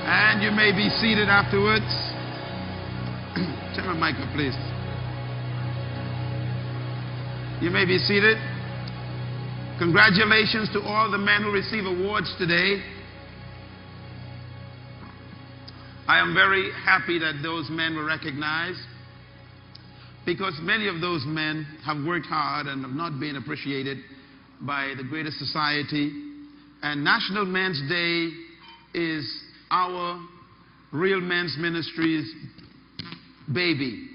And you may be seated afterwards. Turn my mic up, please. You may be seated. Congratulations to all the men who receive awards today. I am very happy that those men were recognized, because many of those men have worked hard and have not been appreciated by the greater society. And National Men's Day is our Real Men's Ministries baby.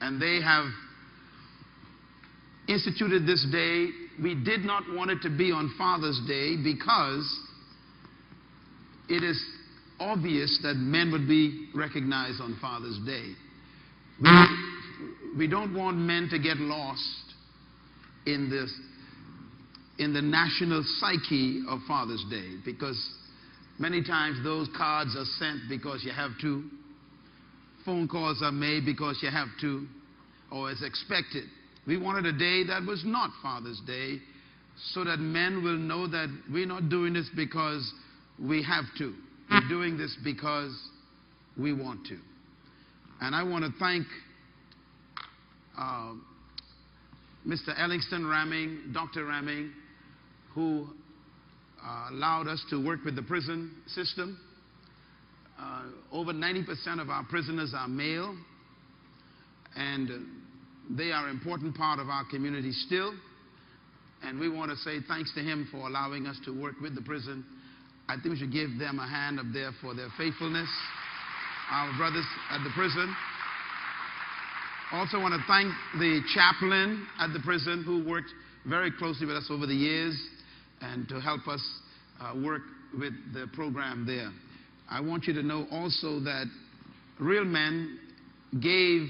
And they have instituted this day. We did not want it to be on Father's Day because it is obvious that men would be recognized on Father's Day. We don't want men to get lost in the national psyche of Father's Day, because many times those cards are sent because you have to, phone calls are made because you have to, or as expected. We wanted a day that was not Father's Day, so that men will know that we're not doing this because we have to. We're doing this because we want to. And I want to thank Mr. Ellingston Ramming, Dr. Ramming, who allowed us to work with the prison system. Over 90% of our prisoners are male, and they are an important part of our community still. And we want to say thanks to him for allowing us to work with the prison. I think we should give them a hand up there for their faithfulness, our brothers at the prison. Also want to thank the chaplain at the prison, who worked very closely with us over the years and to help us work with the program there. I want you to know also that Real Men gave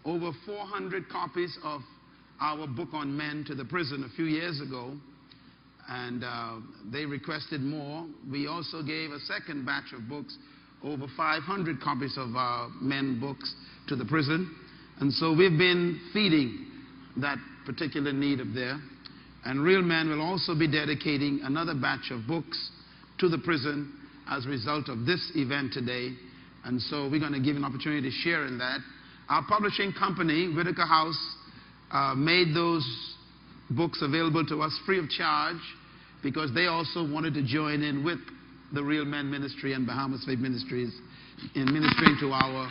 over 400 copies of our book on men to the prison a few years ago, and they requested more. We also gave a second batch of books, over 500 copies of our men books, to the prison. And so we've been feeding that particular need up there. And Real Men will also be dedicating another batch of books to the prison as a result of this event today. And so we're going to give an opportunity to share in that. Our publishing company, Whitaker House, made those books available to us free of charge, because they also wanted to join in with the Real Men Ministry and Bahamas Faith Ministries in ministering to our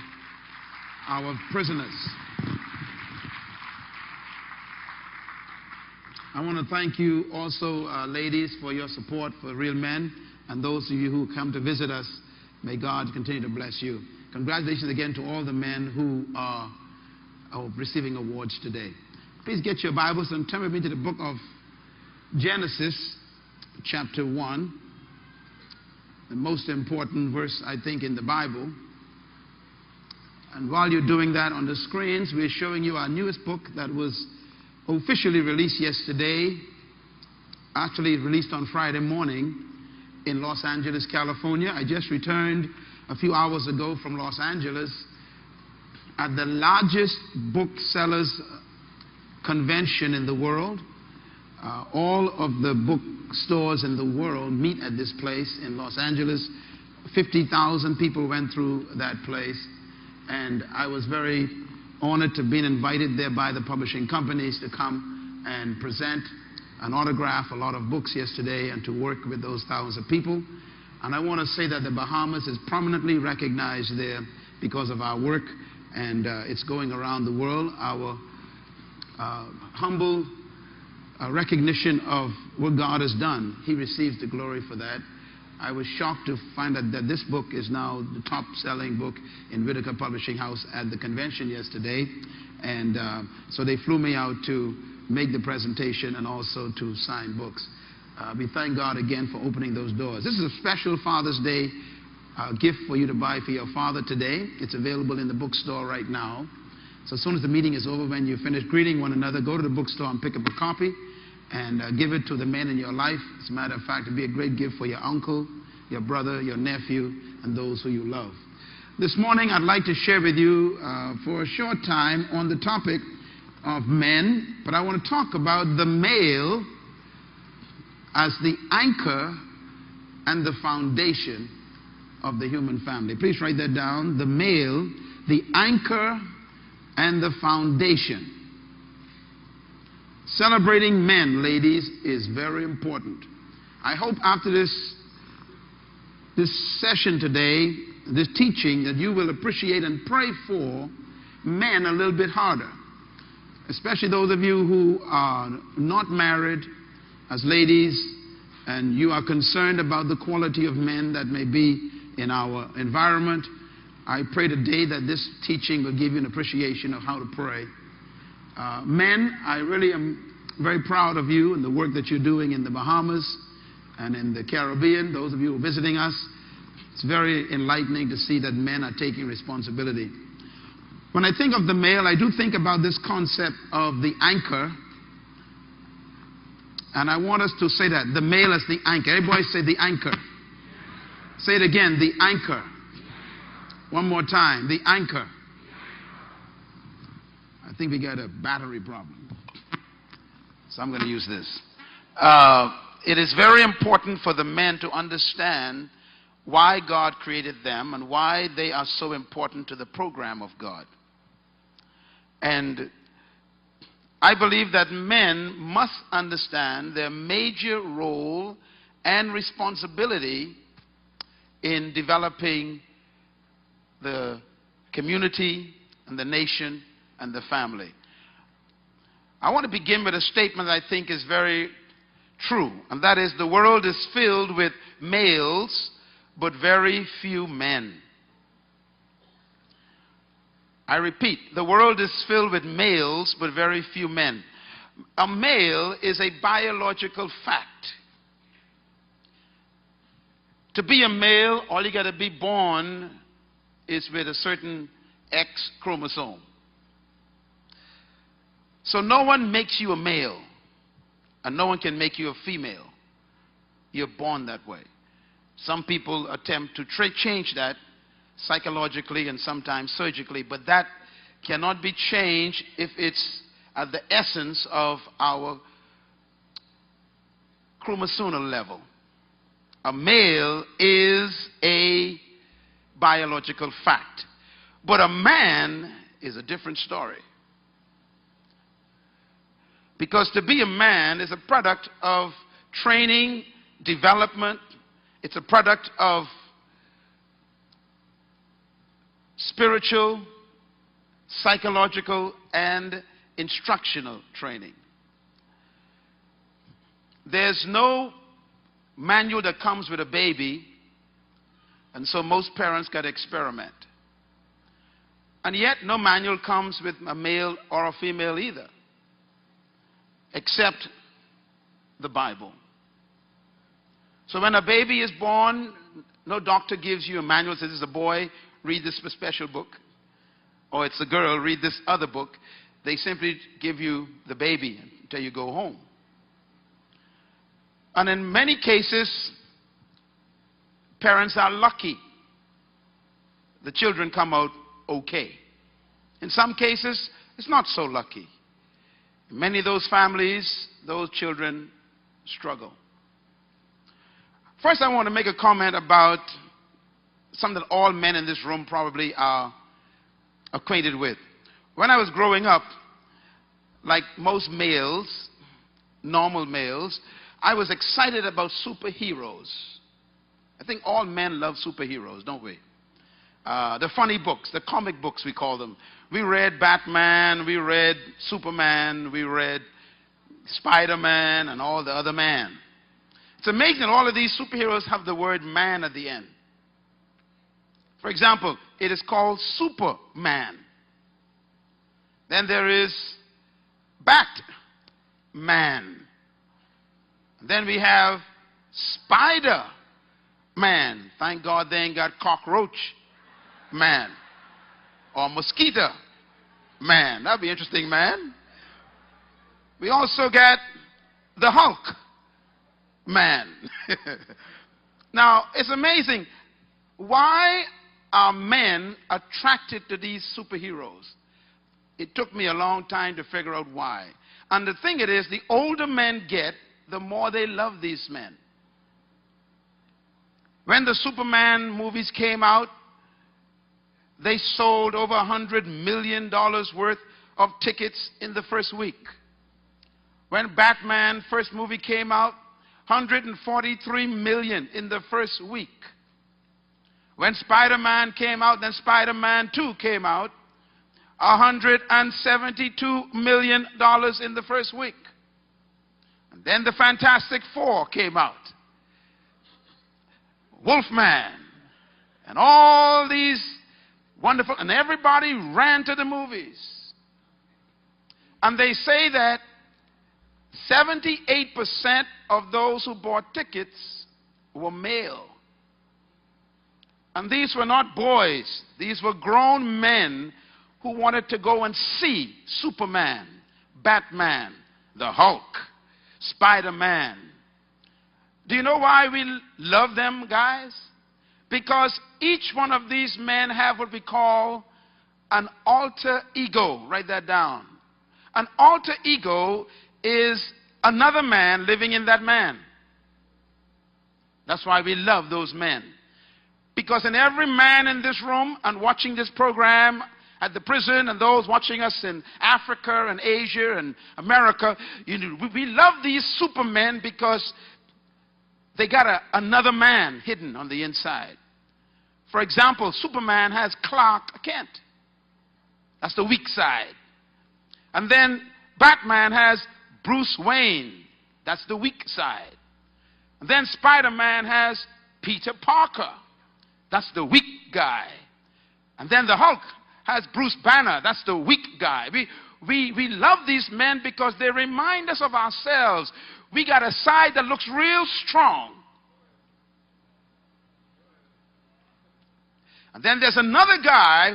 prisoners. I want to thank you also, ladies, for your support for Real Men, and those of you who come to visit us. May God continue to bless you. Congratulations again to all the men who are receiving awards today. Please get your Bibles and turn with me to the book of Genesis, chapter 1, the most important verse, I think, in the Bible. And while you're doing that, on the screens, we're showing you our newest book that was officially released yesterday, actually released on Friday morning in Los Angeles, California. I just returned a few hours ago from Los Angeles at the largest booksellers convention in the world. All of the bookstores in the world meet at this place in Los Angeles. 50,000 people went through that place. And I was very honored to be invited there by the publishing companies to come and present and autograph a lot of books yesterday and to work with those thousands of people. And I want to say that the Bahamas is prominently recognized there because of our work, and it's going around the world. Our humble recognition of what God has done, He receives the glory for that. I was shocked to find out that this book is now the top-selling book in Whitaker Publishing House at the convention yesterday. And so they flew me out to make the presentation and also to sign books. We thank God again for opening those doors. This is a special Father's Day gift for you to buy for your father today. It's available in the bookstore right now. So as soon as the meeting is over, when you finish greeting one another, go to the bookstore and pick up a copy and give it to the men in your life. As a matter of fact, it'd be a great gift for your uncle, your brother, your nephew, and those who you love. This morning, I'd like to share with you for a short time on the topic of men, but I want to talk about the male as the anchor and the foundation of the human family. Please write that down. The male, the anchor and the foundation. Celebrating men, ladies, is very important. I hope after this session today, this teaching, that you will appreciate and pray for men a little bit harder. Especially those of you who are not married as ladies, and you are concerned about the quality of men that may be in our environment. I pray today that this teaching will give you an appreciation of how to pray. Men, I really am very proud of you and the work that you're doing in the Bahamas and in the Caribbean. Those of you who are visiting us, it's very enlightening to see that men are taking responsibility. When I think of the male, I do think about this concept of the anchor. And I want us to say that. The male is the anchor. Everybody say the anchor. Say it again, the anchor. One more time, the anchor. I think we got a battery problem. So I'm going to use this. It is very important for the men to understand why God created them and why they are so important to the program of God. And I believe that men must understand their major role and responsibility in developing the community and the nation and the family. I want to begin with a statement that I think is very true, and that is the world is filled with males but very few men. I repeat, the world is filled with males but very few men. A male is a biological fact. To be a male, all you got to be born is with a certain X chromosome. So no one makes you a male, and no one can make you a female. You're born that way. Some people attempt to change that psychologically and sometimes surgically, but that cannot be changed if it's at the essence of our chromosomal level. A male is a biological fact, but a man is a different story. Because to be a man is a product of training, development. It's a product of spiritual, psychological, and instructional training. There's no manual that comes with a baby, and so most parents got to experiment. And yet no manual comes with a male or a female either, except the Bible. So when a baby is born, no doctor gives you a manual, says it's a boy, read this special book, or it's a girl, read this other book. They simply give you the baby until you go home. And in many cases, parents are lucky. The children come out okay. In some cases, it's not so lucky. In many of those families, those children struggle. First, I want to make a comment about something that all men in this room probably are acquainted with. When I was growing up, like most males, normal males, I was excited about superheroes. I think all men love superheroes, don't we? The funny books, the comic books we call them. We read Batman, we read Superman, we read Spider-Man and all the other man. It's amazing that all of these superheroes have the word man at the end. For example, it is called Superman. Then there is Batman. Then we have Spider-Man. Thank God they ain't got Cockroach Man or Mosquito Man. That'd be interesting, man. We also got the Hulk Man. Now, it's amazing. Why are men attracted to these superheroes? It took me a long time to figure out why. And the thing it is, the older men get, the more they love these men. When the Superman movies came out, they sold over $100 million worth of tickets in the first week. When Batman first movie came out, 143 million in the first week. When Spider-Man came out, then Spider-Man 2 came out, $172 million in the first week. And then the Fantastic Four came out. Wolfman, and all these wonderful, and everybody ran to the movies. And they say that 78% of those who bought tickets were male. And these were not boys. These were grown men who wanted to go and see Superman, Batman, the Hulk, Spider-Man. Do you know why we love them, guys? Because each one of these men have what we call an alter ego. Write that down. An alter ego is another man living in that man. That's why we love those men. Because in every man in this room and watching this program at the prison, and those watching us in Africa and Asia and America, we love these supermen because they got another man hidden on the inside. For example, Superman has Clark Kent. That's the weak side. And then Batman has Bruce Wayne. That's the weak side. And then Spider-Man has Peter Parker. That's the weak guy. And then the Hulk has Bruce Banner. That's the weak guy. We love these men because they remind us of ourselves. We got a side that looks real strong. And then there's another guy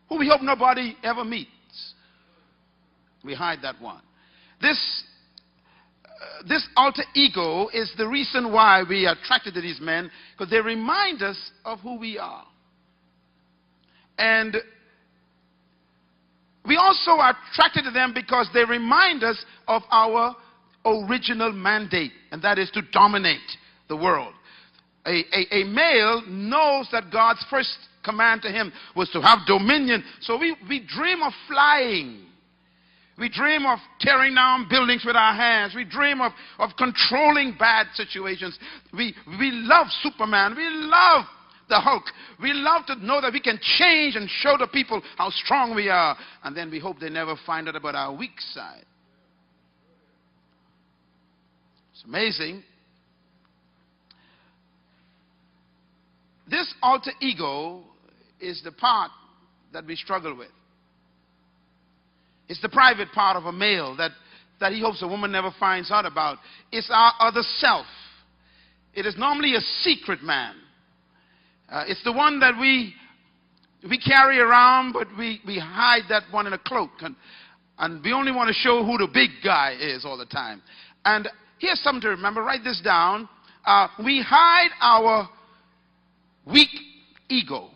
who we hope nobody ever meets. We hide that one. This alter ego is the reason why we are attracted to these men, because they remind us of who we are. And we also are attracted to them because they remind us of our original mandate, and that is to dominate the world. A male knows that God's first command to him was to have dominion. So we dream of flying. We dream of tearing down buildings with our hands. We dream of controlling bad situations. We love Superman. We love the Hulk. We love to know that we can change and show the people how strong we are. And then we hope they never find out about our weak side. It's amazing. This alter ego is the part that we struggle with. It's the private part of a male that he hopes a woman never finds out about. It's our other self. It is normally a secret man. It's the one that we carry around, but we hide that one in a cloak. And we only want to show who the big guy is all the time. And here's something to remember. Write this down. We hide our weak ego.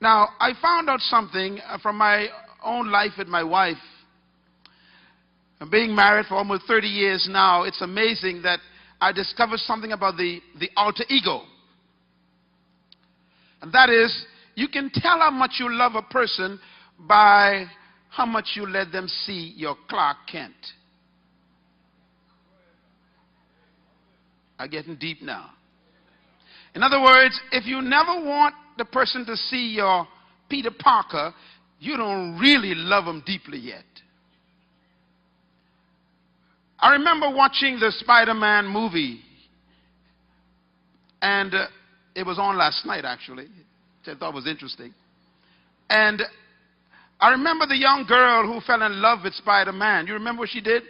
Now, I found out something from my own life with my wife. I'm being married for almost 30 years now. It's amazing that I discovered something about the alter ego. And that is, you can tell how much you love a person by how much you let them see your Clark Kent. I'm getting deep now. In other words, if you never want the person to see your Peter Parker, you don't really love him deeply yet. I remember watching the Spider-Man movie, and it was on last night, actually, which I thought was interesting. And I remember the young girl who fell in love with Spider-Man. You remember what she did?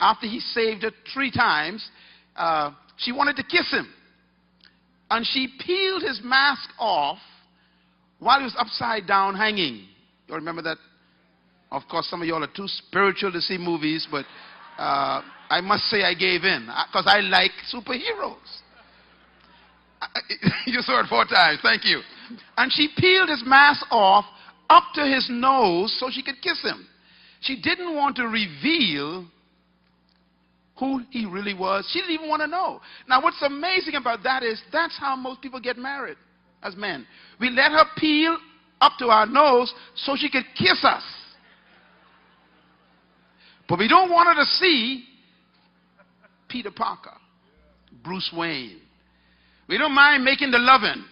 After he saved her 3 times, she wanted to kiss him. And she peeled his mask off while he was upside down hanging. You remember that? Of course, some of y'all are too spiritual to see movies, but I must say I gave in because I like superheroes. You saw it 4 times. Thank you. And she peeled his mask off up to his nose so she could kiss him. She didn't want to reveal who he really was. She didn't even want to know. Now, what's amazing about that is that's how most people get married as men. We let her peel up to our nose so she could kiss us. But we don't want her to see Peter Parker, Bruce Wayne. We don't mind making the loving.